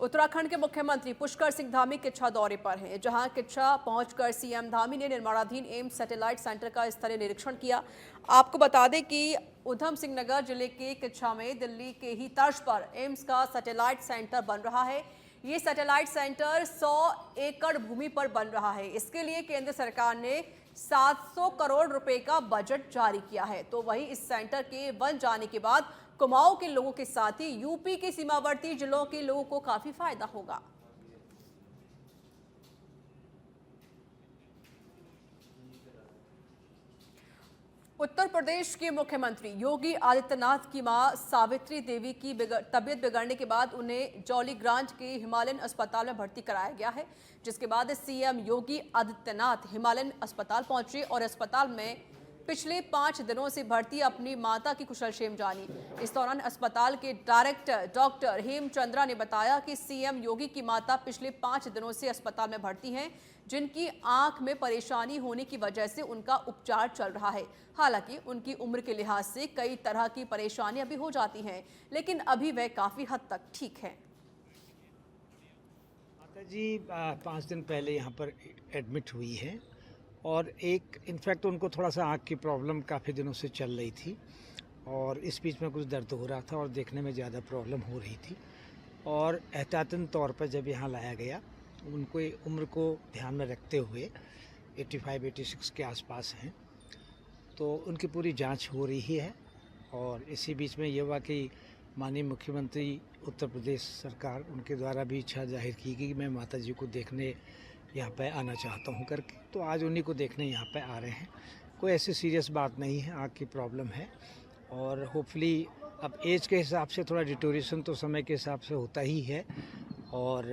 उत्तराखंड के मुख्यमंत्री पुष्कर सिंह धामी किच्छा दौरे पर हैं, जहां किच्छा पहुंचकर सीएम धामी ने निर्माणाधीन एम्स सैटेलाइट सेंटर का स्थलीय निरीक्षण किया। आपको बता दें कि ऊधम सिंह नगर जिले के किच्छा में दिल्ली के ही तर्ज पर एम्स का सैटेलाइट सेंटर बन रहा है। ये सैटेलाइट सेंटर 100 एकड़ भूमि पर बन रहा है। इसके लिए केंद्र सरकार ने 700 करोड़ रुपए का बजट जारी किया है। तो वहीं इस सेंटर के बन जाने के बाद कुमाऊं के लोगों के साथ ही यूपी के सीमावर्ती जिलों के लोगों को काफी फायदा होगा। उत्तर प्रदेश के मुख्यमंत्री योगी आदित्यनाथ की मां सावित्री देवी की तबीयत बिगड़ने के बाद उन्हें जौलीग्रांट के हिमालयन अस्पताल में भर्ती कराया गया है, जिसके बाद सीएम योगी आदित्यनाथ हिमालयन अस्पताल पहुंचे और अस्पताल में पिछले 5 दिनों से भर्ती अपनी माता की कुशलक्षेम जानी। इस दौरान अस्पताल के डायरेक्टर डॉक्टर हेमचंद्रा ने बताया कि सीएम योगी की माता पिछले 5 दिनों से अस्पताल में भर्ती हैं, जिनकी आंख में परेशानी होने की वजह से उनका उपचार चल रहा है। हालांकि उनकी उम्र के लिहाज से कई तरह की परेशानियां भी हो जाती हैं, लेकिन अभी वह काफी हद तक ठीक हैं। माता जी 5 दिन पहले यहाँ पर एडमिट हुई है और एक इनफैक्ट उनको थोड़ा सा आँख की प्रॉब्लम काफ़ी दिनों से चल रही थी और इस बीच में कुछ दर्द हो रहा था और देखने में ज़्यादा प्रॉब्लम हो रही थी और एहतियातन तौर पर जब यहाँ लाया गया, उनको उम्र को ध्यान में रखते हुए 85-86 के आसपास हैं, तो उनकी पूरी जांच हो रही है। और इसी बीच में ये हुआ कि माननीय मुख्यमंत्री उत्तर प्रदेश सरकार, उनके द्वारा भी इच्छा जाहिर की कि मैं माता जी को देखने यहाँ पे आना चाहता हूँ करके, तो आज उन्हीं को देखने यहाँ पे आ रहे हैं। कोई ऐसी सीरियस बात नहीं है, आँख की प्रॉब्लम है और होपफुली अब एज के हिसाब से थोड़ा डिटोरेशन तो समय के हिसाब से होता ही है और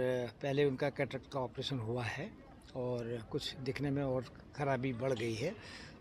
पहले उनका कैटरेक्ट का ऑपरेशन हुआ है और कुछ दिखने में और ख़राबी बढ़ गई है,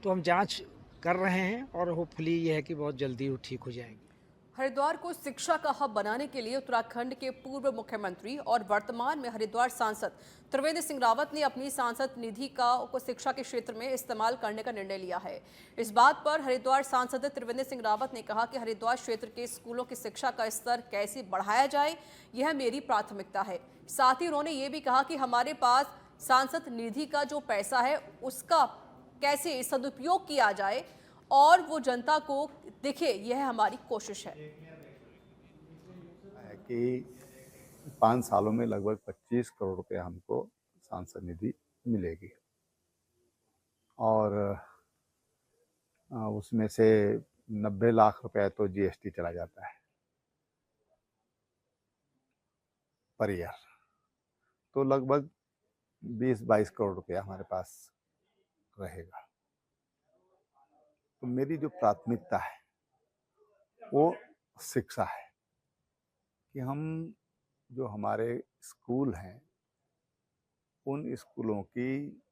तो हम जांच कर रहे हैं और होपफुली यह है कि बहुत जल्दी वो ठीक हो जाएंगे। हरिद्वार को शिक्षा का हब बनाने के लिए उत्तराखंड के पूर्व मुख्यमंत्री और वर्तमान में हरिद्वार सांसद त्रिवेंद्र सिंह रावत ने अपनी सांसद निधि को शिक्षा के क्षेत्र में इस्तेमाल करने का निर्णय लिया है। इस बात पर हरिद्वार सांसद त्रिवेंद्र सिंह रावत ने कहा कि हरिद्वार क्षेत्र के स्कूलों की शिक्षा का स्तर कैसे बढ़ाया जाए, यह मेरी प्राथमिकता है। साथ ही उन्होंने ये भी कहा कि हमारे पास सांसद निधि का जो पैसा है उसका कैसे सदुपयोग किया जाए और वो जनता को दिखे, यह हमारी कोशिश है। कि 5 सालों में लगभग 25 करोड़ रुपए हमको सांसद निधि मिलेगी और उसमें से 90 लाख रुपए तो जीएसटी चला जाता है पर ईयर, तो लगभग 20-22 करोड़ रुपया हमारे पास रहेगा। तो मेरी जो प्राथमिकता है वो शिक्षा है कि हम जो हमारे स्कूल हैं, उन स्कूलों की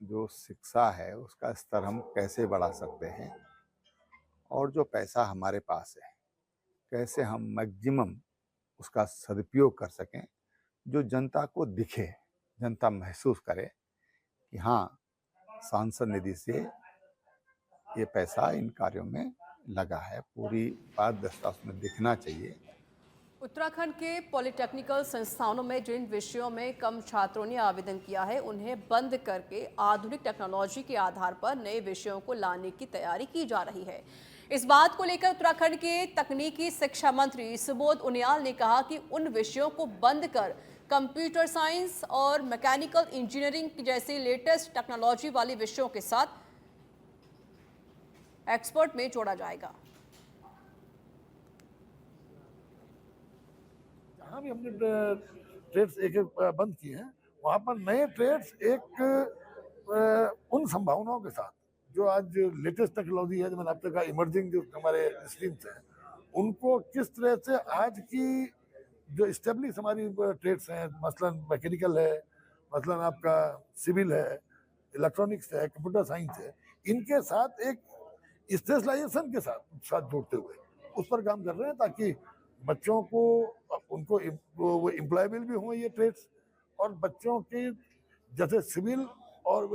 जो शिक्षा है उसका स्तर हम कैसे बढ़ा सकते हैं और जो पैसा हमारे पास है कैसे हम मैक्सिमम उसका सदुपयोग कर सकें, जो जनता को दिखे, जनता महसूस करे कि हाँ, सांसद निधि से ये पैसा इन कार्यों में लगा है, पूरी पारदर्शिता उसमें दिखना चाहिए। उत्तराखंड के पॉलिटेक्निकल संस्थानों में जिन विषयों में कम छात्रों ने आवेदन किया है, उन्हें बंद करके आधुनिक टेक्नोलॉजी के आधार पर नए विषयों को लाने की तैयारी की जा रही है। इस बात को लेकर उत्तराखंड के तकनीकी शिक्षा मंत्री सुबोध उनियाल ने कहा कि उन विषयों को बंद कर कंप्यूटर साइंस और मैकेनिकल इंजीनियरिंग जैसे लेटेस्ट टेक्नोलॉजी वाले विषयों के साथ एक्सपर्ट में जोड़ा जाएगा। जहाँ भी हमने ट्रेड्स एक एक बंद किए हैं, वहाँ पर नए ट्रेड्स एक उन संभावनाओं के साथ जो आज लेटेस्ट टेक्नोलॉजी है, जो मैंने आपने कहा इमर्जिंग जो हमारे स्ट्रीम्स हैं, उनको किस तरह से आज की जो इस्टेब्लिश हमारी ट्रेड्स हैं, मसलन मैकेनिकल है, मसलन आपका सिविल है, इलेक्ट्रॉनिक्स है, कंप्यूटर साइंस है, इनके साथ एक स्पेशलाइजेशन के साथ जोड़ते हुए उस पर काम कर रहे हैं, ताकि बच्चों को उनको वो एम्प्लॉयबल भी हों ये ट्रेड्स, और बच्चों के जैसे सिविल और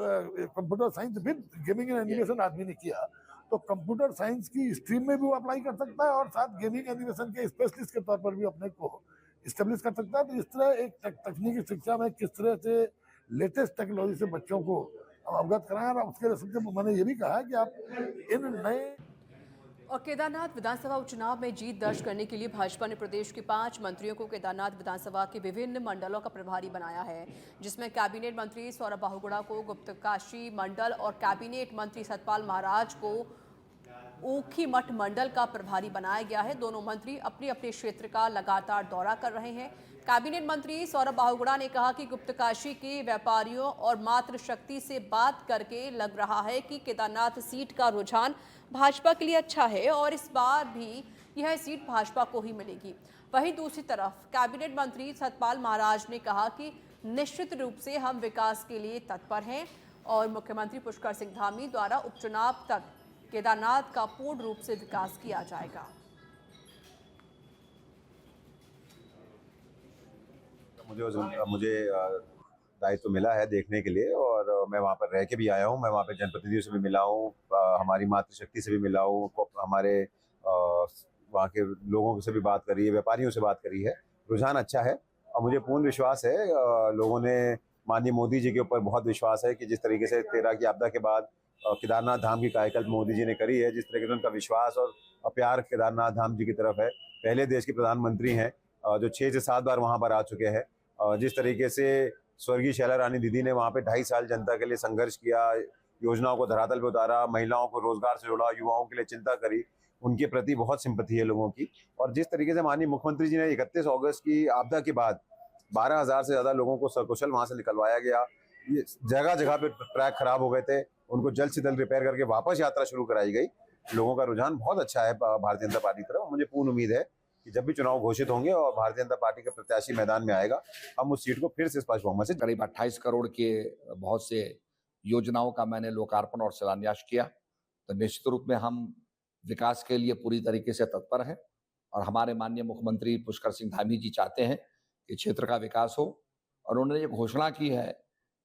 computer science with gaming and animation आदमी ने किया, तो कंप्यूटर साइंस की स्ट्रीम में भी वो अप्लाई कर सकता है और साथ गेमिंग एनिमेशन के स्पेशलिस्ट के तौर पर भी अपने को इस्टेब्लिश कर सकता है। तो इस तरह एक तकनीकी शिक्षा में किस तरह से लेटेस्ट टेक्नोलॉजी से बच्चों को हम अवगत कराएं, और उसके लिए सबसे मैंने ये भी कहा कि आप इन नए और केदारनाथ विधानसभा उपचुनाव में जीत दर्ज करने के लिए भाजपा ने प्रदेश के 5 मंत्रियों को केदारनाथ विधानसभा के विभिन्न मंडलों का प्रभारी बनाया है, जिसमें कैबिनेट मंत्री सौरभ बहुगुणा को गुप्तकाशी मंडल और कैबिनेट मंत्री सतपाल महाराज को ऊखीमठ मंडल का प्रभारी बनाया गया है। दोनों मंत्री अपने अपने क्षेत्र का लगातार दौरा कर रहे हैं। कैबिनेट मंत्री सौरभ बहुगुणा ने कहा कि गुप्तकाशी के व्यापारियों और मातृशक्ति से बात करके लग रहा है कि केदारनाथ सीट का रुझान भाजपा के लिए अच्छा है और इस बार भी यह सीट भाजपा को ही मिलेगी। वहीं दूसरी तरफ कैबिनेट मंत्री सतपाल महाराज ने कहा कि निश्चित रूप से हम विकास के लिए तत्पर हैं और मुख्यमंत्री पुष्कर सिंह धामी द्वारा उपचुनाव तक केदारनाथ का पूर्ण रूप से विकास किया जाएगा। मुझे दायित्व मिला है देखने के लिए, और मैं वहाँ पर रह के भी आया हूँ। मैं वहाँ पे जनप्रतिनिधियों से भी मिला हूँ, हमारी मातृशक्ति से भी मिला हूँ, हमारे वहाँ के लोगों से भी बात करी है, व्यापारियों से बात करी है। रुझान अच्छा है और मुझे पूर्ण विश्वास है, लोगों ने माननीय मोदी जी के ऊपर बहुत विश्वास है कि जिस तरीके से 13 की आपदा के बाद केदारनाथ धाम की कायाकल्प मोदी जी ने करी है, जिस तरीके से उनका विश्वास और प्यार केदारनाथ धाम जी की तरफ है। पहले देश के प्रधानमंत्री हैं जो 6 से 7 बार वहाँ पर आ चुके हैं। जिस तरीके से स्वर्गीय शैला रानी दीदी ने वहाँ पे 2.5 साल जनता के लिए संघर्ष किया, योजनाओं को धरातल पे उतारा, महिलाओं को रोजगार से जोड़ा, युवाओं के लिए चिंता करी, उनके प्रति बहुत सिंपैथी है लोगों की। और जिस तरीके से माननीय मुख्यमंत्री जी ने 31 अगस्त की आपदा के बाद 12,000 से ज़्यादा लोगों को सकुशल वहाँ से निकलवाया गया। ये जगह जगह पे ट्रैक खराब हो गए थे, उनको जल्द से जल्द रिपेयर करके वापस यात्रा शुरू कराई गई। लोगों का रुझान बहुत अच्छा है भारतीय जनता पार्टी की तरफ। मुझे पूर्ण उम्मीद है कि जब भी चुनाव घोषित होंगे और भारतीय जनता पार्टी का प्रत्याशी मैदान में आएगा, हम उस सीट को फिर से स्पष्ट बहुमत से करीब 28 करोड़ के बहुत से योजनाओं का मैंने लोकार्पण और शिलान्यास किया। तो निश्चित रूप में हम विकास के लिए पूरी तरीके से तत्पर हैं और हमारे माननीय मुख्यमंत्री पुष्कर सिंह धामी जी चाहते हैं कि क्षेत्र का विकास हो। और उन्होंने ये घोषणा की है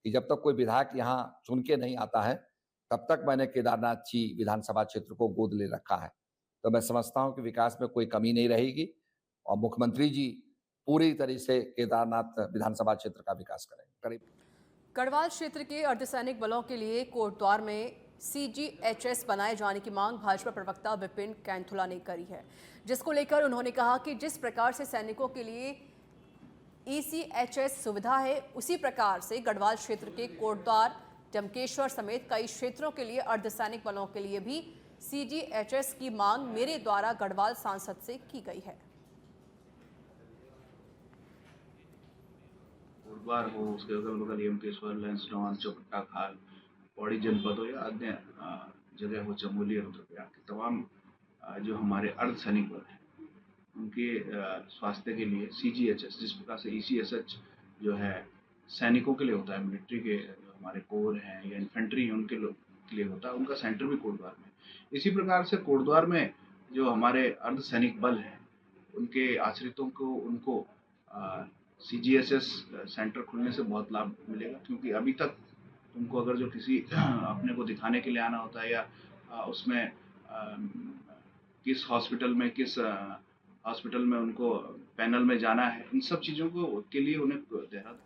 कि जब तक कोई विधायक यहाँ चुन के नहीं आता है तब तक मैंने केदारनाथ जी विधानसभा क्षेत्र को गोद ले रखा है। तो मैं समझता हूँ कि विकास में कोई कमी नहीं रहेगी और मुख्यमंत्री जी पूरी तरह से केदारनाथ विधानसभा क्षेत्र का विकास करेंगे। गढ़वाल क्षेत्र के अर्धसैनिक बलों के लिए कोटद्वार में CGHS बनाए जाने की मांग भाजपा प्रवक्ता विपिन कैंथुला ने करी है, जिसको लेकर उन्होंने कहा कि जिस प्रकार से सैनिकों के लिए ECHS सुविधा है, उसी प्रकार से गढ़वाल क्षेत्र के कोटद्वार, जमकेश्वर समेत कई क्षेत्रों के लिए अर्धसैनिक बलों के लिए भी CGHS की मांग मेरे द्वारा गढ़वाल सांसद से की गई है। कोटद्वार हो, उसके अगल बगल यमकेश्वर, लैंसडॉन, चौपट्टा खाल, पौड़ी जनपद हो या अन्य जगह हो, चमोली और रुद्रप्रयाग के तमाम जो हमारे अर्धसैनिक बल हैं उनके स्वास्थ्य के लिए CGHS, जिस प्रकार से ECHS जो है सैनिकों के लिए होता है, मिलिट्री के हमारे कोर हैं या इन्फेंट्री हैं उनके के लिए होता है, उनका सेंटर भी कोटद्वार में। इसी प्रकार से कोटद्वार में जो हमारे अर्धसैनिक बल हैं उनके आश्रितों को उनको CGHS सेंटर खुलने से बहुत लाभ मिलेगा, क्योंकि अभी तक उनको अगर जो किसी अपने को दिखाने के लिए आना होता है या उसमें किस हॉस्पिटल में उनको पैनल में जाना है, इन सब चीज़ों के लिए उन्हें देना।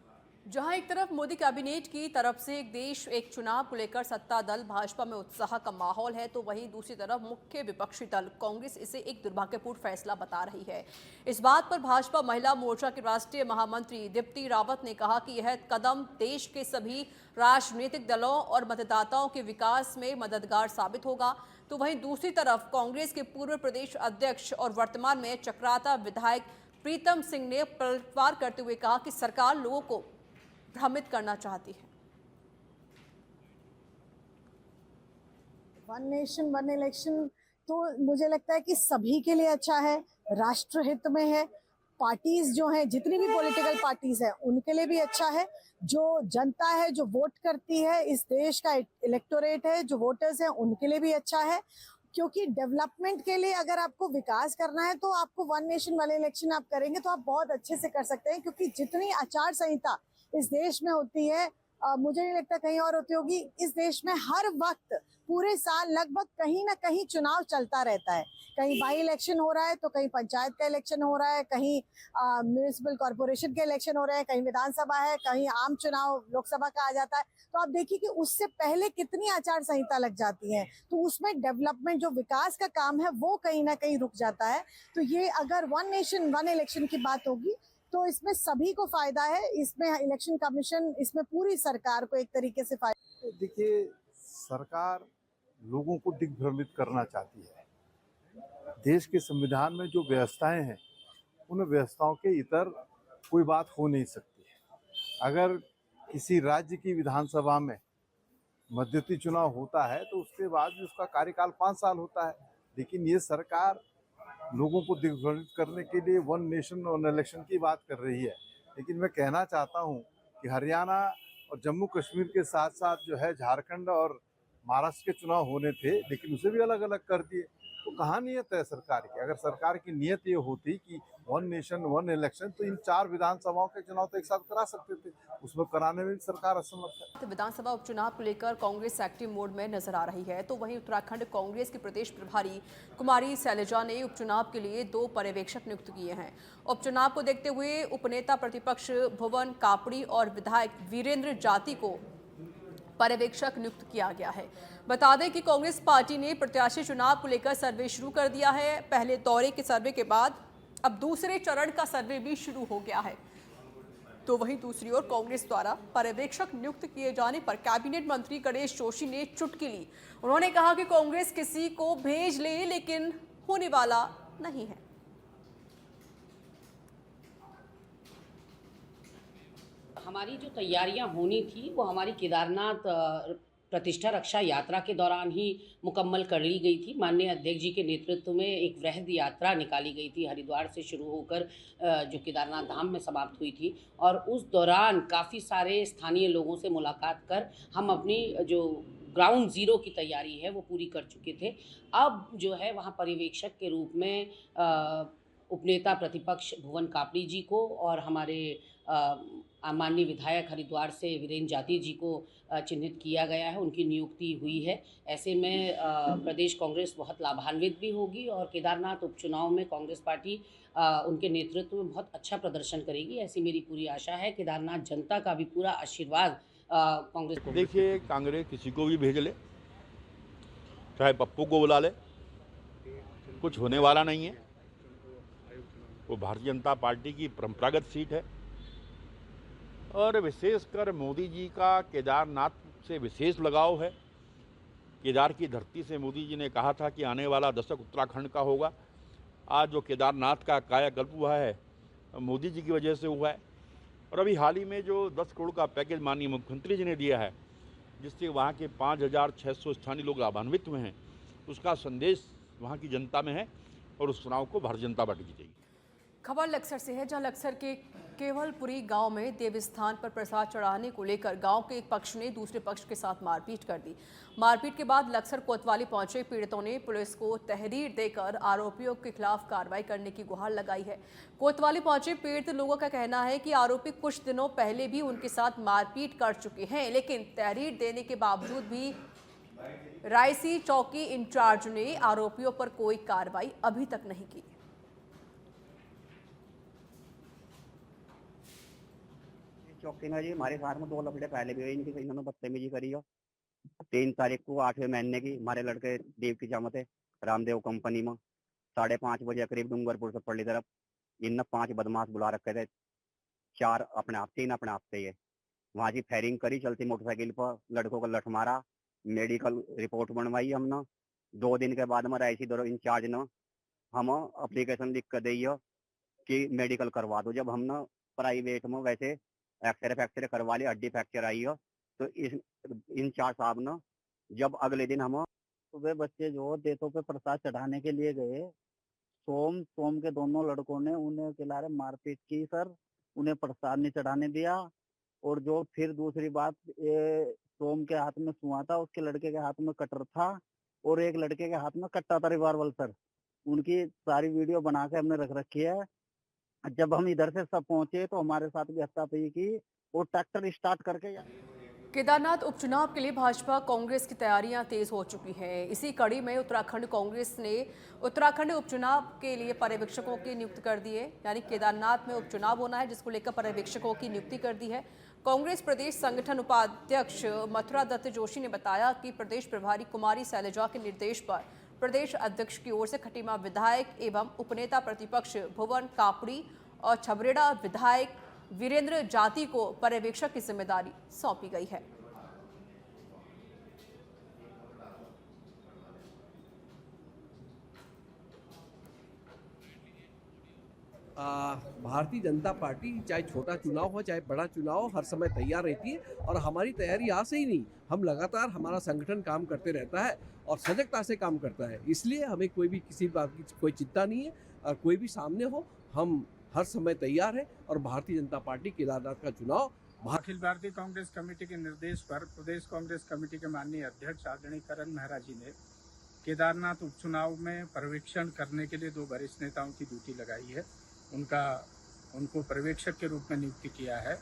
जहां एक तरफ मोदी कैबिनेट की तरफ से एक देश एक चुनाव को लेकर सत्ता दल भाजपा में उत्साह का माहौल है, तो वहीं दूसरी तरफ मुख्य विपक्षी दल कांग्रेस इसे एक दुर्भाग्यपूर्ण फैसला बता रही है। इस बात पर भाजपा महिला मोर्चा के राष्ट्रीय महामंत्री दीप्ति रावत ने कहा कि यह कदम देश के सभी राजनीतिक दलों और मतदाताओं के विकास में मददगार साबित होगा। तो वहीं दूसरी तरफ कांग्रेस के पूर्व प्रदेश अध्यक्ष और वर्तमान में चक्राता विधायक प्रीतम सिंह ने पलटवार करते हुए कहा कि सरकार लोगों को भ्रमित करना चाहती है। वन नेशन वन इलेक्शन तो मुझे लगता है कि सभी के लिए अच्छा है, राष्ट्रहित में है। पार्टीज जो हैं, जितनी भी पॉलिटिकल पार्टीज हैं, उनके लिए भी अच्छा है। जो जनता है, जो वोट करती है, इस देश का इलेक्टोरेट है, जो वोटर्स हैं, उनके लिए भी अच्छा है। क्योंकि डेवलपमेंट के लिए अगर आपको विकास करना है तो आपको वन नेशन वन इलेक्शन आप करेंगे तो आप बहुत अच्छे से कर सकते हैं। क्योंकि जितनी आचार संहिता इस देश में होती है, मुझे नहीं लगता कहीं और होती होगी। इस देश में हर वक्त पूरे साल लगभग कहीं ना कहीं चुनाव चलता रहता है। कहीं बाई इलेक्शन हो रहा है तो कहीं पंचायत का इलेक्शन हो रहा है, कहीं म्यूनिसिपल कॉर्पोरेशन के इलेक्शन हो रहे हैं, कहीं विधानसभा है, कहीं आम चुनाव लोकसभा का आ जाता है। तो आप देखिए कि उससे पहले कितनी आचार संहिता लग जाती है, तो उसमें डेवलपमेंट जो विकास का काम है वो कहीं ना कहीं रुक जाता है। तो ये अगर वन नेशन वन इलेक्शन की बात होगी तो इसमें सभी को फायदा है, इसमें इलेक्शन कमीशन, इसमें पूरी सरकार को एक तरीके से फायदा। देखिए, सरकार लोगों को दिग्भ्रमित करना चाहती है। देश के संविधान में जो व्यवस्थाएं हैं, उन व्यवस्थाओं के इतर कोई बात हो नहीं सकती है। अगर किसी राज्य की विधानसभा में मध्यवर्ती चुनाव होता है तो उसके बाद भी उसका कार्यकाल 5 साल होता है, लेकिन ये सरकार लोगों को दिग्भ्रमित करने के लिए वन नेशन वन इलेक्शन की बात कर रही है। लेकिन मैं कहना चाहता हूँ कि हरियाणा और जम्मू कश्मीर के साथ साथ जो है झारखंड और महाराष्ट्र के चुनाव होने थे, लेकिन उसे भी अलग अलग कर दिए। तो कहाँ नियत है सरकार की? अगर सरकार की नियत ये होती कि वन नेशन वन इलेक्शन, तो इन 4 विधानसभाओं के चुनाव तो एक साथ करा सकते थे, उसमें कराने में भी सरकार असमर्थ है। विधानसभा उपचुनाव को लेकर कांग्रेस एक्टिव मोड में नजर आ रही है, तो वहीं उत्तराखंड कांग्रेस की प्रदेश प्रभारी कुमारी शैलजा ने उपचुनाव के लिए 2 पर्यवेक्षक नियुक्त किए हैं। उपचुनाव को देखते हुए उपनेता प्रतिपक्ष भुवन कापड़ी और विधायक वीरेंद्र जाति को पर्यवेक्षक नियुक्त किया गया है। बता दें कि कांग्रेस पार्टी ने प्रत्याशी चुनाव को लेकर सर्वे शुरू कर दिया है। पहले दौरे के सर्वे के बाद अब दूसरे चरण का सर्वे भी शुरू हो गया है। तो वहीं दूसरी ओर कांग्रेस द्वारा पर्यवेक्षक नियुक्त किए जाने पर कैबिनेट मंत्री गणेश जोशी ने चुटकी ली। उन्होंने कहा कि कांग्रेस किसी को भेज ले, लेकिन होने वाला नहीं है। हमारी जो तैयारियां होनी थी वो हमारी केदारनाथ प्रतिष्ठा रक्षा यात्रा के दौरान ही मुकम्मल कर ली गई थी। माननीय अध्यक्ष जी के नेतृत्व में एक वृहद यात्रा निकाली गई थी, हरिद्वार से शुरू होकर जो केदारनाथ धाम में समाप्त हुई थी, और उस दौरान काफ़ी सारे स्थानीय लोगों से मुलाकात कर हम अपनी जो ग्राउंड ज़ीरो की तैयारी है वो पूरी कर चुके थे। अब जो है वहाँ पर्यवेक्षक के रूप में उपनेता प्रतिपक्ष भुवन कापड़ी जी को और हमारे माननीय विधायक हरिद्वार से वीरेंद्र जाति जी को चिन्हित किया गया है, उनकी नियुक्ति हुई है। ऐसे में प्रदेश कांग्रेस बहुत लाभान्वित भी होगी और केदारनाथ उपचुनाव में कांग्रेस पार्टी उनके नेतृत्व में बहुत अच्छा प्रदर्शन करेगी, ऐसी मेरी पूरी आशा है। केदारनाथ जनता का भी पूरा आशीर्वाद कांग्रेस को। देखिए, कांग्रेस किसी को भी भेज ले, चाहे पप्पू को बुला ले, कुछ होने वाला नहीं है। वो भारतीय जनता पार्टी की परंपरागत सीट है और विशेषकर मोदी जी का केदारनाथ से विशेष लगाव है। केदार की धरती से मोदी जी ने कहा था कि आने वाला दशक उत्तराखंड का होगा। आज जो केदारनाथ का कायाकल्प हुआ है मोदी जी की वजह से हुआ है। और अभी हाल ही में जो 10 करोड़ का पैकेज माननीय मुख्यमंत्री जी ने दिया है, जिससे वहाँ के 5,600 स्थानीय लोग लाभान्वित हुए हैं, उसका संदेश वहाँ की जनता में है और उस चुनाव को भारतीय जनता पार्टी जीतेगी। खबर लक्सर से है, जहां लक्सर के केवलपुरी गांव में देवस्थान पर प्रसाद चढ़ाने को लेकर गांव के एक पक्ष ने दूसरे पक्ष के साथ मारपीट कर दी। मारपीट के बाद लक्सर कोतवाली पहुंचे पीड़ितों ने पुलिस को तहरीर देकर आरोपियों के खिलाफ कार्रवाई करने की गुहार लगाई है। कोतवाली पहुंचे पीड़ित लोगों का कहना है कि आरोपी कुछ दिनों पहले भी उनके साथ मारपीट कर चुके हैं, लेकिन तहरीर देने के बावजूद भी रायसी चौकी इंचार्ज ने आरोपियों पर कोई कार्रवाई अभी तक नहीं की। चौकी ना जी, हमारे साथ में 2 लफड़े पहले भी हुए, इन्होंने बदतमीजी करी हो। 3 तारीख को 8वें महीने की हमारे लड़के देव की जामत है रामदेव कंपनी में 5:30 बजे करीब डूंगरपुर से पड़ली तरफ इनने 5 बदमाश बुला रखे थे। 4 अपने आप से, 3 अपने आप से है। वहाँ जी फायरिंग करी चलती मोटरसाइकिल पर, लड़कों को लठ मारा, मेडिकल रिपोर्ट बनवाई हमने। 2 दिन के बाद में रायसी इंचार्ज ने हम अप्लीकेशन लिख कर दी कि मेडिकल करवा दो। जब हमने प्राइवेट में वैसे एक्सरे करवा लिया, हड्डी फ्रैक्चर आई हो, तो इस इंचार्ज साहब ने जब अगले दिन हम सुबह बच्चे जो देशों पे प्रसाद चढ़ाने के लिए गए, सोम के दोनों लड़कों ने उन्हें खिलारे मारपीट की सर, उन्हें प्रसाद नहीं चढ़ाने दिया। और जो फिर दूसरी बात, सोम के हाथ में सुआ था, उसके लड़के के हाथ में कटर था और एक लड़के के हाथ में कट्टा था रिवाल्वर सर। उनकी सारी वीडियो बना के हमने रख रखी है। जब हम इधर से सब पहुंचे तो हमारे साथ भी हत्यापई की और ट्रैक्टर स्टार्ट करके केदारनाथ उपचुनाव के लिए भाजपा कांग्रेस की तैयारियां तेज हो चुकी हैं। इसी कड़ी में उत्तराखंड कांग्रेस ने उत्तराखंड उपचुनाव के लिए पर्यवेक्षकों की नियुक्ति कर दी है। यानी केदारनाथ में उपचुनाव होना है, जिसको लेकर पर्यवेक्षकों की नियुक्ति कर दी है। कांग्रेस प्रदेश संगठन उपाध्यक्ष मथुरा दत्त जोशी ने बताया कि प्रदेश प्रभारी कुमारी शैलजा के निर्देश पर प्रदेश अध्यक्ष की ओर से खटीमा विधायक एवं उपनेता प्रतिपक्ष भुवन कापड़ी और छबरेड़ा विधायक वीरेंद्र जाति को पर्यवेक्षक की जिम्मेदारी सौंपी गई है। भारतीय जनता पार्टी चाहे छोटा चुनाव हो चाहे बड़ा चुनाव हो, हर समय तैयार रहती है और हमारी तैयारी आज से ही नहीं, हम लगातार हमारा संगठन काम करते रहता है और सजगता से काम करता है। इसलिए हमें कोई भी किसी बात की कोई चिंता नहीं है और कोई भी सामने हो, हम हर समय तैयार है और भारतीय जनता पार्टी केदारनाथ का चुनाव अखिल भारतीय कांग्रेस कमेटी के निर्देश पर प्रदेश कांग्रेस कमेटी के माननीय अध्यक्ष आदरणीय करण मेहरा जी ने केदारनाथ उपचुनाव में पर्यवेक्षण करने के लिए 2 वरिष्ठ नेताओं की ड्यूटी लगाई है। उनको पर्यवेक्षक के रूप में नियुक्ति किया है।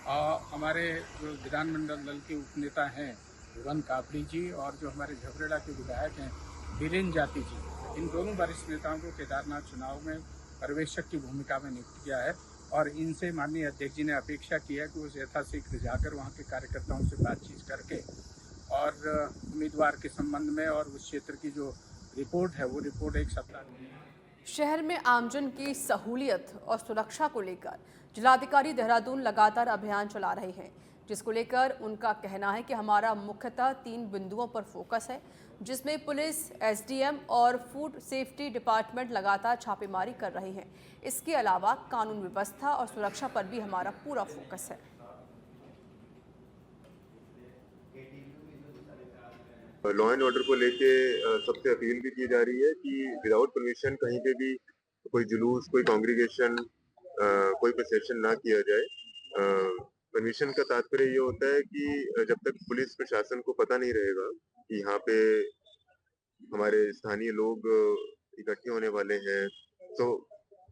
और हमारे जो विधानमंडल दल के उपनेता हैं भुवन कापड़ी जी और जो हमारे झबरेड़ा के विधायक हैं वीरेंद्र जाति जी, इन दोनों वरिष्ठ नेताओं को केदारनाथ चुनाव में पर्यवेक्षक की भूमिका में नियुक्त किया है। और इनसे माननीय अध्यक्ष जी ने अपेक्षा की है कि वो यथाशीघ्र जाकर वहाँ के कार्यकर्ताओं से बातचीत करके और उम्मीदवार के संबंध में और उस क्षेत्र की जो रिपोर्ट है वो रिपोर्ट 1 सप्ताह में। शहर में आमजन की सहूलियत और सुरक्षा को लेकर जिलाधिकारी देहरादून लगातार अभियान चला रहे हैं, जिसको लेकर उनका कहना है कि हमारा मुख्यतः 3 बिंदुओं पर फोकस है, जिसमें पुलिस, एसडीएम और फूड सेफ्टी डिपार्टमेंट लगातार छापेमारी कर रहे हैं। इसके अलावा कानून व्यवस्था और सुरक्षा पर भी हमारा पूरा फोकस है। लॉ एंड ऑर्डर को लेके सबसे अपील भी की जा रही है कि विदाउट परमिशन कहीं पे भी कोई जुलूस, कोई कांग्रीगेशन, कोई प्रोसेशन ना किया जाए। परमिशन का तात्पर्य ये होता है कि जब तक पुलिस प्रशासन को पता नहीं रहेगा कि यहाँ पे हमारे स्थानीय लोग इकट्ठे होने वाले हैं, तो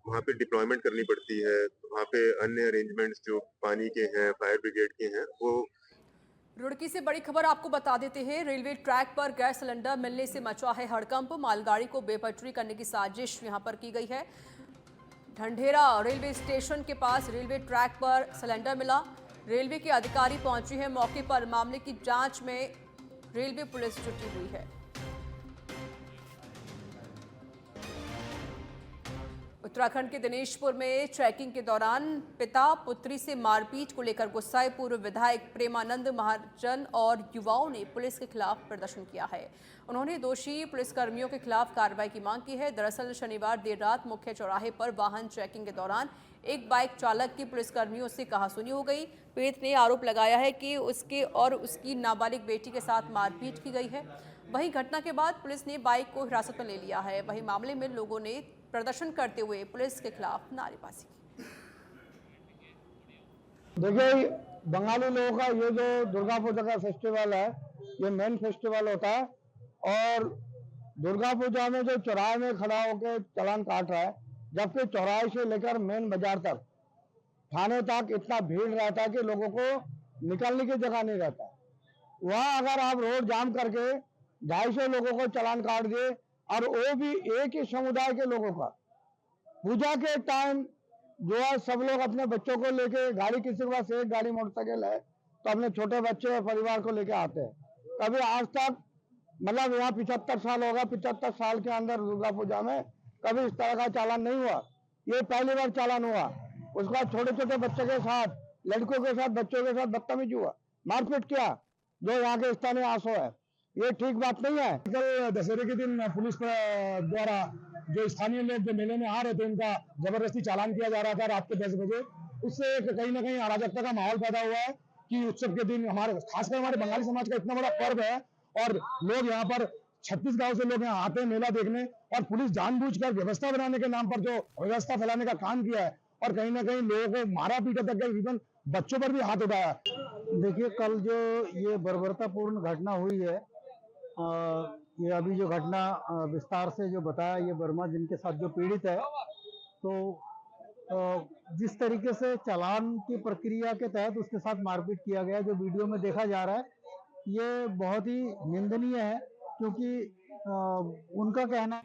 वहाँ पे डिप्लॉयमेंट करनी पड़ती है। वहाँ पे अन्य अरेंजमेंट्स जो पानी के हैं, फायर ब्रिगेड के हैं, वो। रुड़की से बड़ी खबर आपको बता देते हैं। रेलवे ट्रैक पर गैस सिलेंडर मिलने से मचा है हड़कंप। मालगाड़ी को बेपटरी करने की साजिश यहां पर की गई है। ढंढेरा रेलवे स्टेशन के पास रेलवे ट्रैक पर सिलेंडर मिला। रेलवे के अधिकारी पहुंचे हैं मौके पर। मामले की जांच में रेलवे पुलिस जुटी हुई है। उत्तराखंड के दिनेशपुर में ट्रैकिंग के दौरान पिता पुत्री से मारपीट को लेकर गुस्साए पूर्व विधायक प्रेमानंद महाजन और युवाओं ने पुलिस के खिलाफ प्रदर्शन किया है। उन्होंने दोषी पुलिसकर्मियों के खिलाफ कार्रवाई की मांग की है। दरअसल शनिवार देर रात मुख्य चौराहे पर वाहन चेकिंग के दौरान एक बाइक चालक की पुलिसकर्मियों से कहासुनी हो गई। पीड़ित ने आरोप लगाया है कि उसके और उसकी नाबालिग बेटी के साथ मारपीट की गई है। वहीं घटना के बाद पुलिस ने बाइक को हिरासत में ले लिया है। वहीं मामले में लोगों ने प्रदर्शन करते हुए पुलिस के खिलाफ नारेबाजी की। देखिए, बंगाली लोगों का ये जो दुर्गा पूजा का फेस्टिवल है, ये मेन फेस्टिवल होता है और दुर्गा पूजा में जो चौराहे में खड़ा होकर चालान काट रहा है, जबकि चौराहे से लेकर मेन बाजार तक, थाने तक इतना भीड़ रहता है कि लोगों को निकलने की जगह नहीं रहता। वहाँ अगर आप रोड जाम करके 250 लोगों को चालान काट दिए और वो भी एक ही समुदाय के लोगों का, पूजा के टाइम जो है सब लोग अपने बच्चों को लेके, गाड़ी किसी के पास एक गाड़ी मोटरसाइकिल है तो अपने छोटे बच्चे और परिवार को लेके आते हैं। कभी आज तक मतलब यहाँ 75 साल होगा, 75 साल के अंदर दुर्गा पूजा में कभी इस तरह का चालान नहीं हुआ। ये पहली बार चालान हुआ। उसके बाद छोटे छोटे बच्चे के साथ, लड़कों के साथ, बच्चों के साथ बदतमीजी हुआ, मारपीट किया, जो यहाँ के स्थानीय आंसू है। ये ठीक बात नहीं है। कल दशहरे के दिन पुलिस द्वारा जो स्थानीय लोग जो मेले में आ रहे थे, उनका जबरदस्ती चालान किया जा रहा था रात के 10 बजे। उससे कहीं ना कहीं अराजकता का माहौल पैदा हुआ है कि उत्सव के दिन खासकर हमारे बंगाली समाज का इतना बड़ा पर्व है और लोग यहाँ पर 36 गांव से लोग यहाँ आते हैं मेला देखने, और पुलिस जानबूझकर व्यवस्था बनाने के नाम पर जो व्यवस्था फैलाने का काम किया है और कहीं ना कहीं लोगों को मारा पीटा तक, इवन बच्चों पर भी हाथ उठाया। देखिए, कल जो ये बर्बरतापूर्ण घटना हुई है, ये अभी जो घटना विस्तार से जो बताया, ये वर्मा जिनके साथ जो पीड़ित है, तो जिस तरीके से चालान की प्रक्रिया के तहत उसके साथ मारपीट किया गया, जो वीडियो में देखा जा रहा है, ये बहुत ही निंदनीय है, क्योंकि उनका कहना